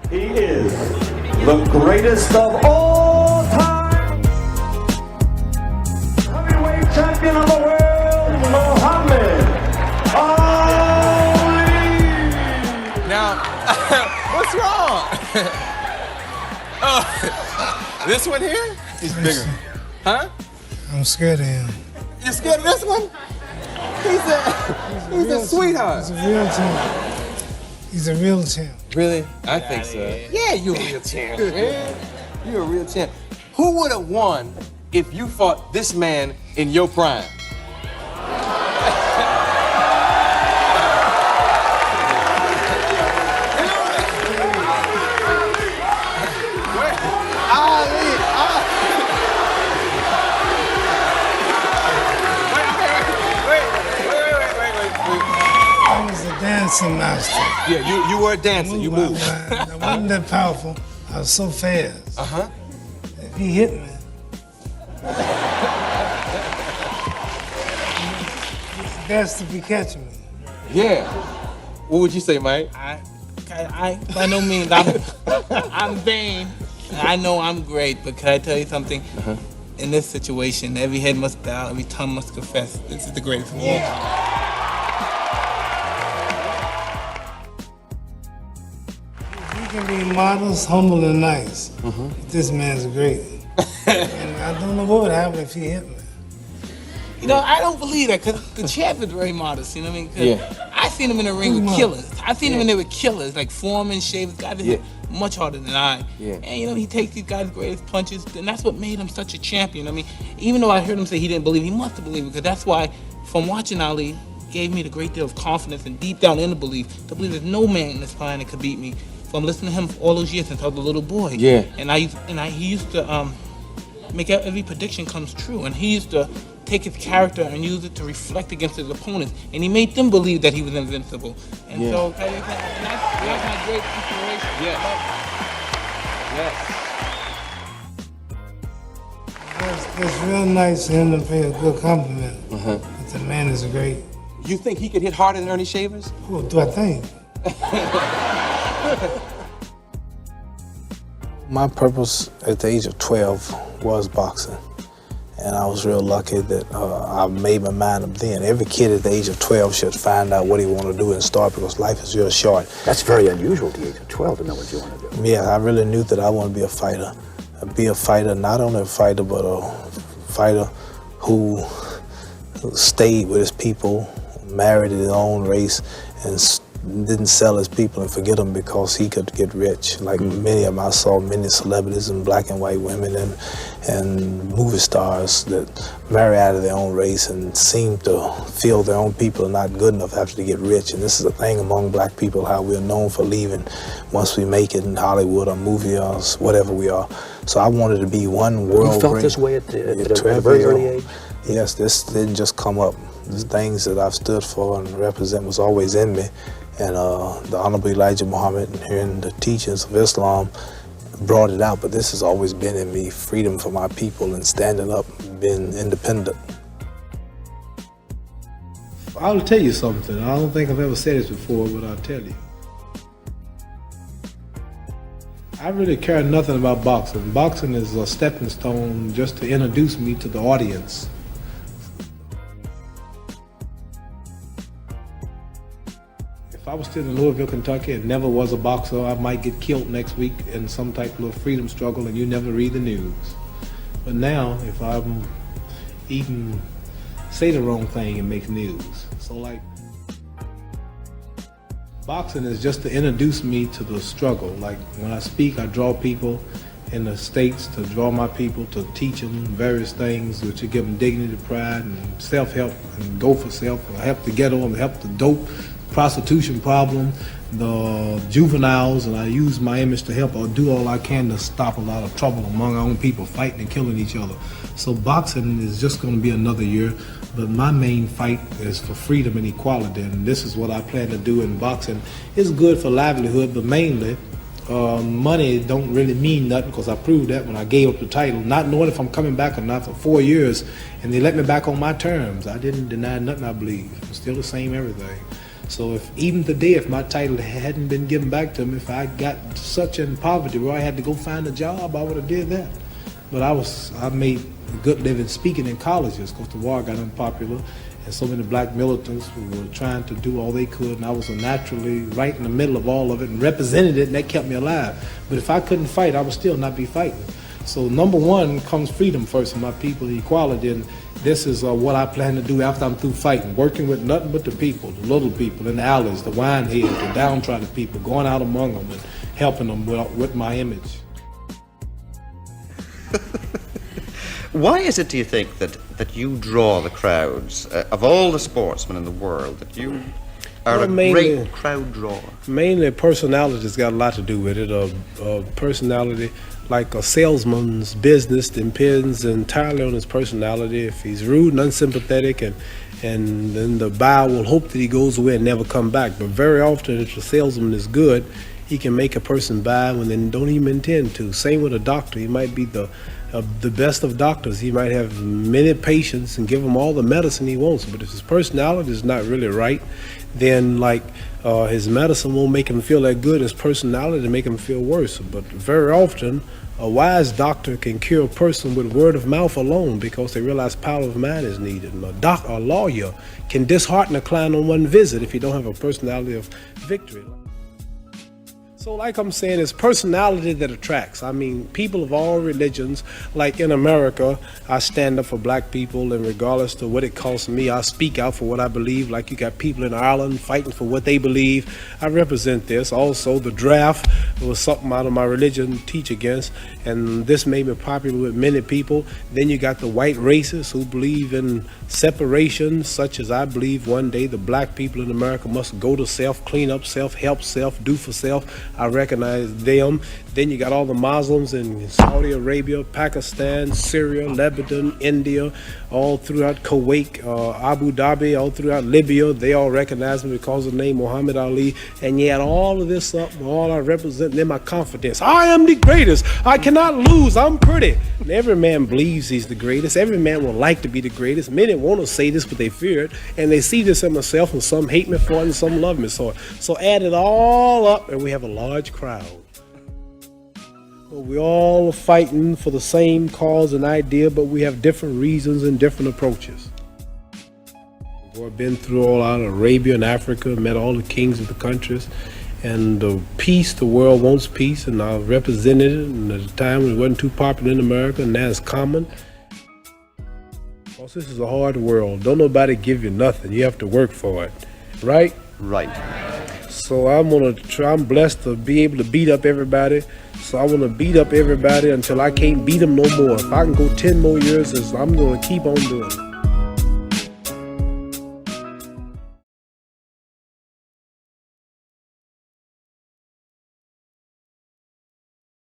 He is the greatest of all time. Heavyweight champion of the world, Muhammad Ali. Now, what's wrong? This one here? He's bigger. Huh? I'm scared of him. You scared of this one? He's a sweetheart. He's a real champ. He's a real champ. Really? I think so. Yeah, you're a real champ, man. You're a real champ. Who would have won if you fought this man in your prime? Dancing master. Yeah, you were a dancer. You moved. I wasn't that powerful. I was so fast. Uh-huh. If he hit me, he's best if he catch me. Yeah. What would you say, Mike? I by no means, I'm vain. I know I'm great, but can I tell you something? Uh-huh. In this situation, every head must bow, every tongue must confess. This is the greatest of all time. He can be modest, humble, and nice. Mm-hmm. This man's great. And I don't know what would happen if he hit me. You know, I don't believe that, because the champ is very modest, you know what I mean? Yeah. I seen him in the ring with killers. I seen him in there with killers, like Foreman, Shavers, guys that hit much harder than I. Yeah. And, you know, he takes these guys' greatest punches, and that's what made him such a champion. I mean, even though I heard him say he didn't believe, he must have believed, because that's why, from watching Ali, gave me the great deal of confidence and deep down in the belief, to believe there's no man in this planet could beat me. From listening to him for all those years since I was a little boy. Yeah. And he used to make every prediction comes true, and he used to take his character and use it to reflect against his opponents, and he made them believe that he was invincible. And so that's my great inspiration. Yes. It's real nice for him to pay a good compliment. Uh-huh. But the man is great. You think he could hit harder than Ernie Shavers? What do I think? My purpose at the age of 12 was boxing. And I was real lucky that I made my mind up then. Every kid at the age of 12 should find out what he want to do and start, because life is real short. That's very unusual at the age of 12 to know what you want to do. Yeah, I really knew that I want to be a fighter. Be a fighter, not only a fighter, but a fighter who stayed with his people, married his own race, and didn't sell his people and forget them because he could get rich. Like many of them, I saw many celebrities and black and white women and movie stars that marry out of their own race and seem to feel their own people are not good enough after they get rich. And this is a thing among black people, how we're known for leaving once we make it in Hollywood or movie or whatever we are. So I wanted to be one world. You felt this way at a very early age? Yes, this didn't just come up. The things that I've stood for and represent was always in me. And the Honorable Elijah Muhammad and hearing the teachings of Islam brought it out, but this has always been in me, freedom for my people and standing up, being independent. I'll tell you something. I don't think I've ever said this before, but I'll tell you. I really care nothing about boxing. Boxing is a stepping stone just to introduce me to the audience. If I was still in Louisville, Kentucky, and never was a boxer, I might get killed next week in some type of little freedom struggle and you never read the news. But now, if I'm even say the wrong thing, it makes news. So like, boxing is just to introduce me to the struggle. Like when I speak, I draw people in the States to draw my people, to teach them various things which will give them dignity, pride, and self-help, and go for self, help the ghetto, and help the dope, prostitution problem, the juveniles, and I use my image to help or do all I can to stop a lot of trouble among our own people, fighting and killing each other. So boxing is just going to be another year, but my main fight is for freedom and equality, and this is what I plan to do in boxing. It's good for livelihood, but mainly money don't really mean nothing, because I proved that when I gave up the title, not knowing if I'm coming back or not for 4 years, and they let me back on my terms. I didn't deny nothing, I believe. I'm still the same everything. So if even today, if my title hadn't been given back to me, if I got such in poverty where I had to go find a job, I would have did that. But I made a good living speaking in colleges because the war got unpopular, and so many black militants who were trying to do all they could, and I was naturally right in the middle of all of it and represented it, and that kept me alive. But if I couldn't fight, I would still not be fighting. So number one comes freedom first for my people, equality, and this is what I plan to do after I'm through fighting, working with nothing but the people, the little people in the alleys, the wine heads, the downtrodden people, going out among them and helping them with my image. Why is it, do you think, that you draw the crowds of all the sportsmen in the world, that you are a great crowd drawer? Mainly personality's got a lot to do with it. Personality, like a salesman's business, depends entirely on his personality. If he's rude and unsympathetic, and then the buyer will hope that he goes away and never come back. But very often, if the salesman is good, he can make a person buy when they don't even intend to. Same with a doctor. He might be the best of doctors. He might have many patients and give them all the medicine he wants. But if his personality is not really right, then his medicine won't make him feel that good. His personality make him feel worse. But very often, a wise doctor can cure a person with word of mouth alone because they realize power of mind is needed. And a lawyer can dishearten a client on one visit if he don't have a personality of victory. So like I'm saying, it's personality that attracts. I mean, people of all religions, like in America, I stand up for black people, and regardless to what it costs me, I speak out for what I believe. Like you got people in Ireland fighting for what they believe. I represent this. Also, the draft was something out of my religion teach against, and this made me popular with many people. Then you got the white racists who believe in separation, such as I believe one day the black people in America must go to self, clean up self, help self, do for self. I recognize them. Then you got all the Muslims in Saudi Arabia, Pakistan, Syria, Lebanon, India, all throughout Kuwait, Abu Dhabi, all throughout Libya. They all recognize me because of the name Muhammad Ali. And yet all of this up, all I represent in my confidence. I am the greatest. I cannot lose. I'm pretty. And every man believes he's the greatest. Every man would like to be the greatest. Many want to say this, but they fear it. And they see this in myself, and some hate me for it, and some love me for it. So add it all up, and we have a large crowd. We all are fighting for the same cause and idea, but we have different reasons and different approaches. I've been through all out of Arabia and Africa, met all the kings of the countries, and peace, the world wants peace, and I represented it, and at the time it wasn't too popular in America, and now it's common. Because this is a hard world. Don't nobody give you nothing. You have to work for it, right? Right. So I'm blessed to be able to beat up everybody. So I want to beat up everybody until I can't beat them no more. If I can go 10 more years, I'm going to keep on doing it.